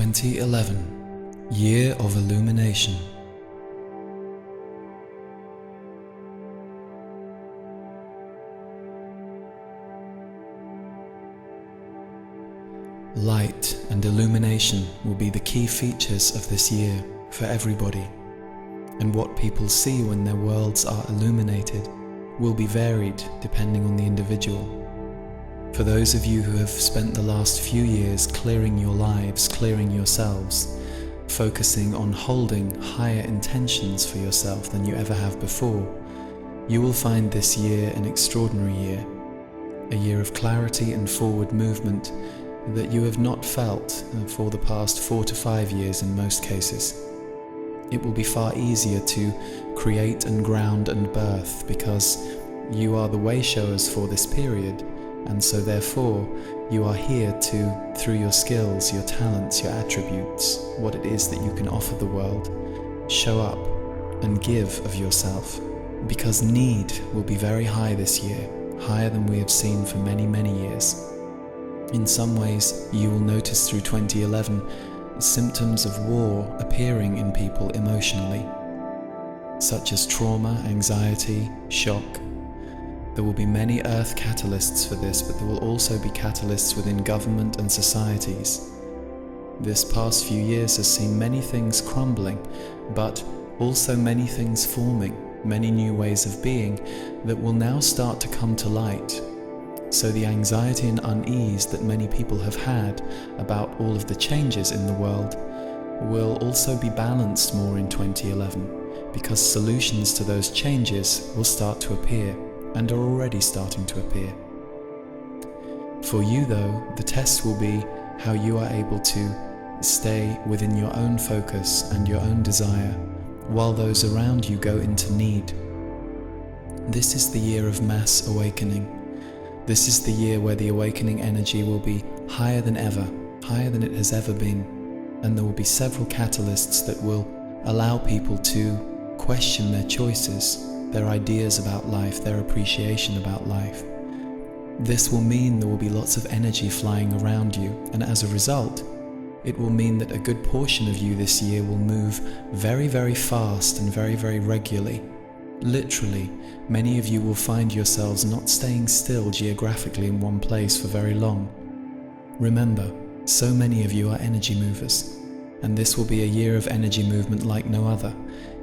2011, Year of Illumination. Light and illumination will be the key features of this year for everybody, and what people see when their worlds are illuminated will be varied depending on the individual. For those of you who have spent the last few years clearing your lives, clearing yourselves, focusing on holding higher intentions for yourself than you ever have before, you will find this year an extraordinary year, a year of clarity and forward movement that you have not felt for the past 4 to 5 years in most cases. It will be far easier to create and ground and birth because you are the way showers for this period, and so therefore you are here to, through your skills, your talents, your attributes, what it is that you can offer the world, show up and give of yourself, because need will be very high this year, higher than we have seen for many, many years. In some ways, you will notice through 2011 symptoms of war appearing in people emotionally, such as trauma, anxiety, shock. There will be many earth catalysts for this, but there will also be catalysts within government and societies. This past few years has seen many things crumbling, but also many things forming, many new ways of being that will now start to come to light. So the anxiety and unease that many people have had about all of the changes in the world will also be balanced more in 2011, because solutions to those changes will start to appear and are already starting to appear. For you though, the test will be how you are able to stay within your own focus and your own desire while those around you go into need. This is the year of mass awakening. This is the year where the awakening energy will be higher than ever, higher than it has ever been, and there will be several catalysts that will allow people to question their choices, their ideas about life, their appreciation about life. This will mean there will be lots of energy flying around you, and as a result, it will mean that a good portion of you this year will move very, very fast and very, very regularly. Literally, many of you will find yourselves not staying still geographically in one place for very long. Remember, so many of you are energy movers, and this will be a year of energy movement like no other.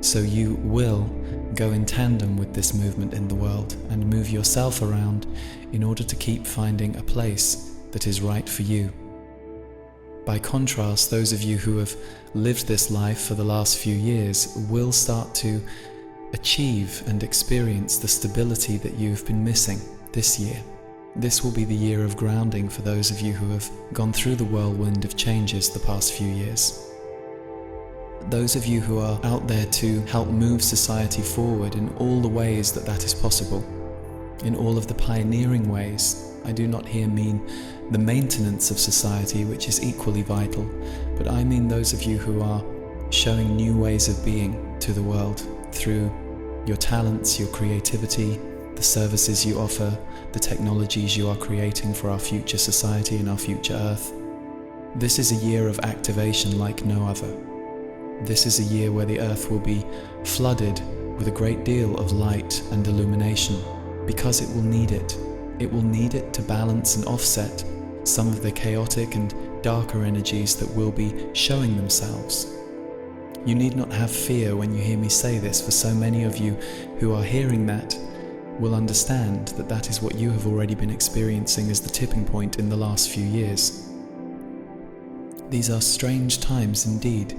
So you will go in tandem with this movement in the world and move yourself around in order to keep finding a place that is right for you. By contrast, those of you who have lived this life for the last few years will start to achieve and experience the stability that you've been missing this year. This will be the year of grounding for those of you who have gone through the whirlwind of changes the past few years. Those of you who are out there to help move society forward in all the ways that that is possible, in all of the pioneering ways. I do not here mean the maintenance of society, which is equally vital, but I mean those of you who are showing new ways of being to the world through your talents, your creativity, the services you offer, the technologies you are creating for our future society and our future Earth. This is a year of activation like no other. This is a year where the Earth will be flooded with a great deal of light and illumination, because it will need it. It will need it to balance and offset some of the chaotic and darker energies that will be showing themselves. You need not have fear when you hear me say this, for so many of you who are hearing that will understand that that is what you have already been experiencing as the tipping point in the last few years. These are strange times indeed.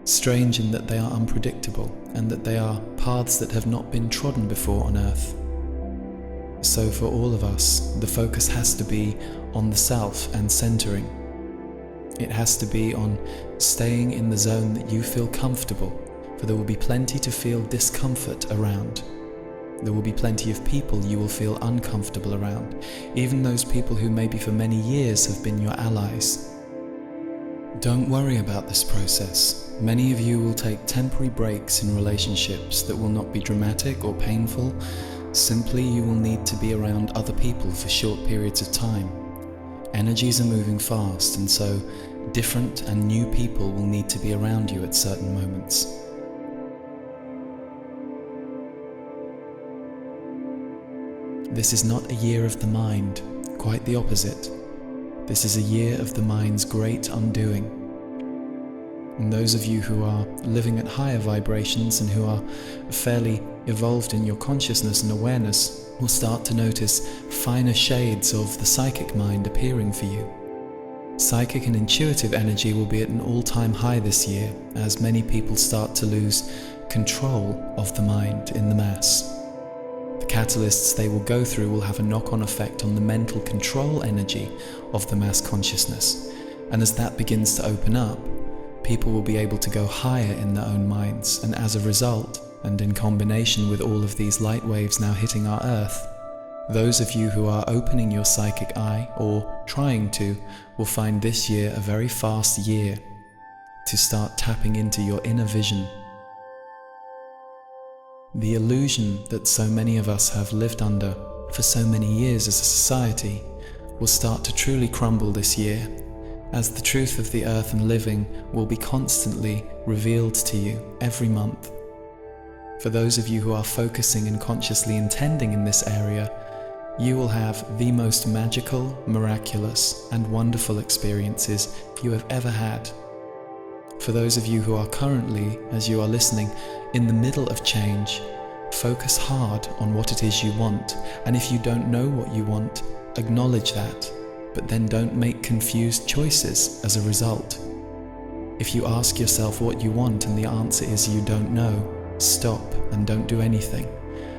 Strange in that they are unpredictable, and that they are paths that have not been trodden before on Earth. So for all of us, the focus has to be on the self and centering. It has to be on staying in the zone that you feel comfortable, for there will be plenty to feel discomfort around. There will be plenty of people you will feel uncomfortable around, even those people who maybe for many years have been your allies. Don't worry about this process. Many of you will take temporary breaks in relationships that will not be dramatic or painful. Simply, you will need to be around other people for short periods of time. Energies are moving fast, and so different and new people will need to be around you at certain moments. This is not a year of the mind, quite the opposite. This is a year of the mind's great undoing. And those of you who are living at higher vibrations and who are fairly evolved in your consciousness and awareness will start to notice finer shades of the psychic mind appearing for you. Psychic and intuitive energy will be at an all-time high this year as many people start to lose control of the mind in the mass. The catalysts they will go through will have a knock-on effect on the mental control energy of the mass consciousness, and as that begins to open up, people will be able to go higher in their own minds, and as a result, and in combination with all of these light waves now hitting our Earth, those of you who are opening your psychic eye, or trying to, will find this year a very fast year to start tapping into your inner vision. The illusion that so many of us have lived under for so many years as a society will start to truly crumble this year, as the truth of the earth and living will be constantly revealed to you every month. For those of you who are focusing and consciously intending in this area, you will have the most magical, miraculous, and wonderful experiences you have ever had. For those of you who are currently, as you are listening, in the middle of change, focus hard on what it is you want, and if you don't know what you want, acknowledge that, but then don't make confused choices as a result. If you ask yourself what you want and the answer is you don't know, stop and don't do anything,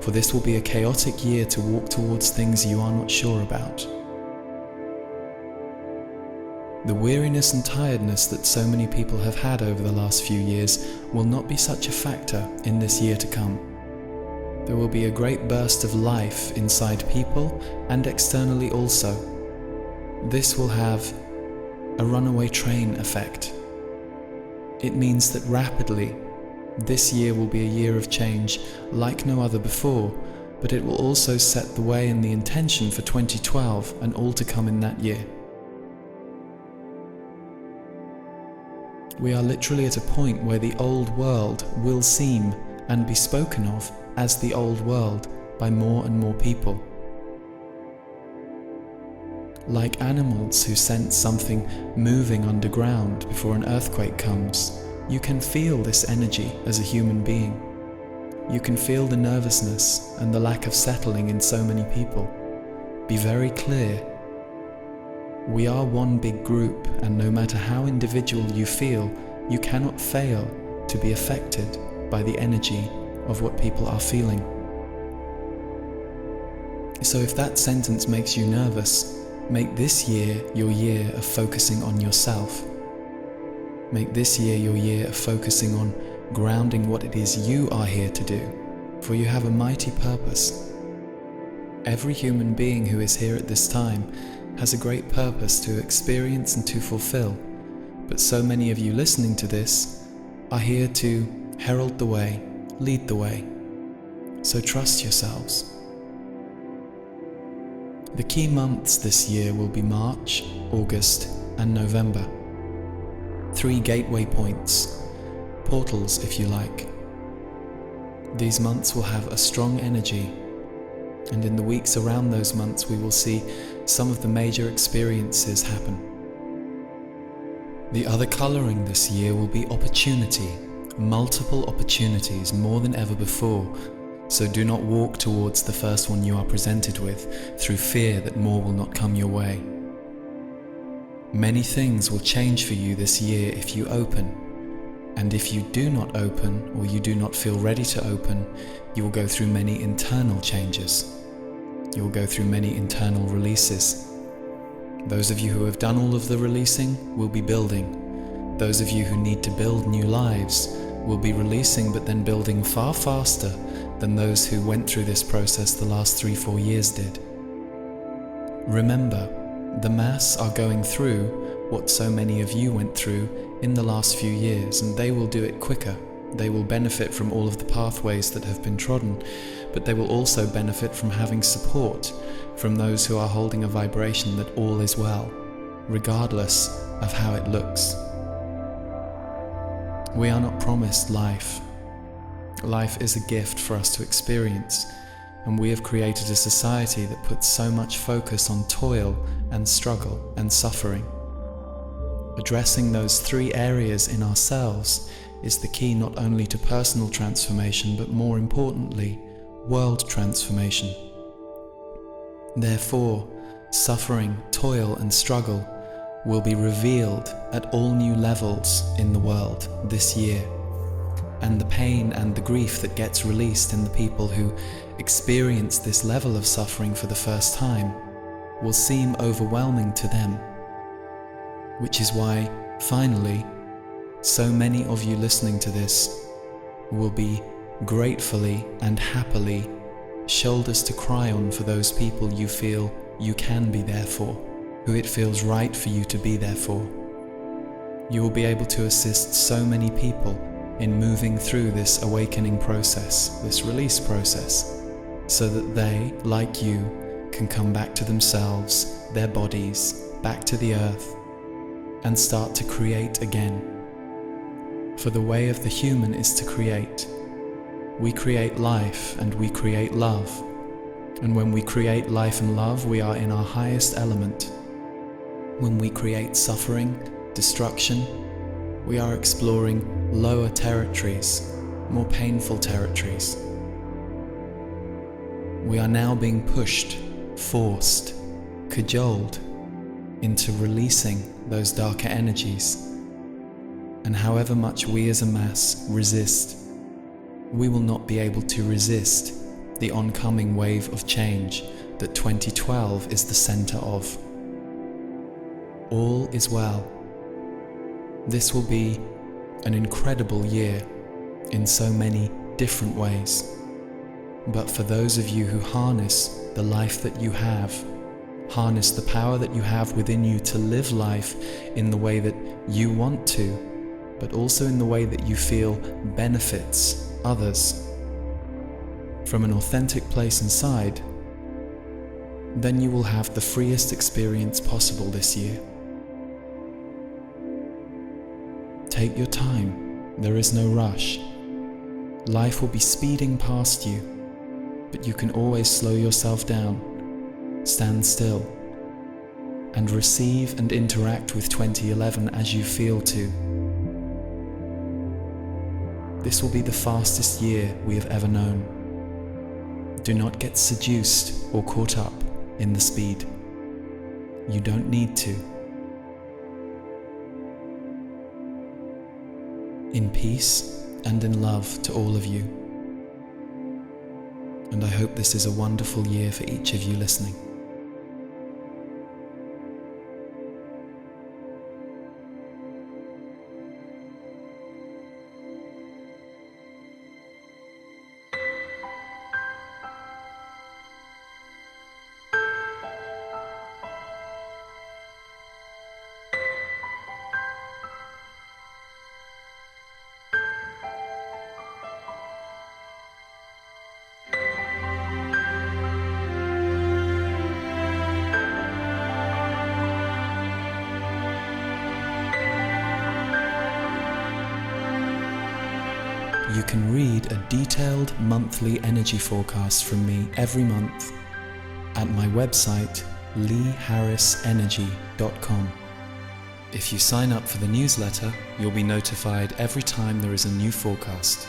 for this will be a chaotic year to walk towards things you are not sure about. The weariness and tiredness that so many people have had over the last few years will not be such a factor in this year to come. There will be a great burst of life inside people and externally also. This will have a runaway train effect. It means that rapidly, this year will be a year of change like no other before, but it will also set the way and the intention for 2012 and all to come in that year. We are literally at a point where the old world will seem and be spoken of as the old world by more and more people. Like animals who sense something moving underground before an earthquake comes, you can feel this energy as a human being. You can feel the nervousness and the lack of settling in so many people. Be very clear. We are one big group, and no matter how individual you feel, you cannot fail to be affected by the energy of what people are feeling. So if that sentence makes you nervous, make this year your year of focusing on yourself. Make this year your year of focusing on grounding what it is you are here to do, for you have a mighty purpose. Every human being who is here at this time has a great purpose to experience and to fulfill, but so many of you listening to this are here to herald the way, lead the way. So trust yourselves. The key months this year will be March, August, and November. 3 gateway points, portals if you like. These months will have a strong energy, and in the weeks around those months we will see some of the major experiences happen. The other colouring this year will be opportunity, multiple opportunities more than ever before, so do not walk towards the first one you are presented with through fear that more will not come your way. Many things will change for you this year if you open, and if you do not open or you do not feel ready to open, you will go through many internal changes. You will go through many internal releases. Those of you who have done all of the releasing will be building. Those of you who need to build new lives will be releasing but then building far faster than those who went through this process the last 3-4 years did. Remember, the mass are going through what so many of you went through in the last few years, and they will do it quicker. They will benefit from all of the pathways that have been trodden, but they will also benefit from having support from those who are holding a vibration that all is well, regardless of how it looks. We are not promised life. Life is a gift for us to experience, and we have created a society that puts so much focus on toil and struggle and suffering. Addressing those three areas in ourselves is the key not only to personal transformation, but more importantly, world transformation. Therefore, suffering, toil and struggle will be revealed at all new levels in the world this year. And the pain and the grief that gets released in the people who experience this level of suffering for the first time will seem overwhelming to them. Which is why, finally, so many of you listening to this will be gratefully and happily shoulders to cry on for those people you feel you can be there for, who it feels right for you to be there for. You will be able to assist so many people in moving through this awakening process, this release process, so that they, like you, can come back to themselves, their bodies, back to the earth, and start to create again. For the way of the human is to create. We create life and we create love. And when we create life and love, we are in our highest element. When we create suffering, destruction, we are exploring lower territories, more painful territories. We are now being pushed, forced, cajoled into releasing those darker energies. And however much we as a mass resist, we will not be able to resist the oncoming wave of change that 2012 is the center of. All is well. This will be an incredible year in so many different ways. But for those of you who harness the life that you have, harness the power that you have within you to live life in the way that you want to, but also in the way that you feel benefits others from an authentic place inside, then you will have the freest experience possible this year. Take your time, there is no rush. Life will be speeding past you, but you can always slow yourself down, stand still, and receive and interact with 2011 as you feel to. This will be the fastest year we have ever known. Do not get seduced or caught up in the speed. You don't need to. In peace and in love to all of you. And I hope this is a wonderful year for each of you listening. You can read a detailed monthly energy forecast from me every month at my website leeharrisenergy.com. If you sign up for the newsletter, you'll be notified every time there is a new forecast.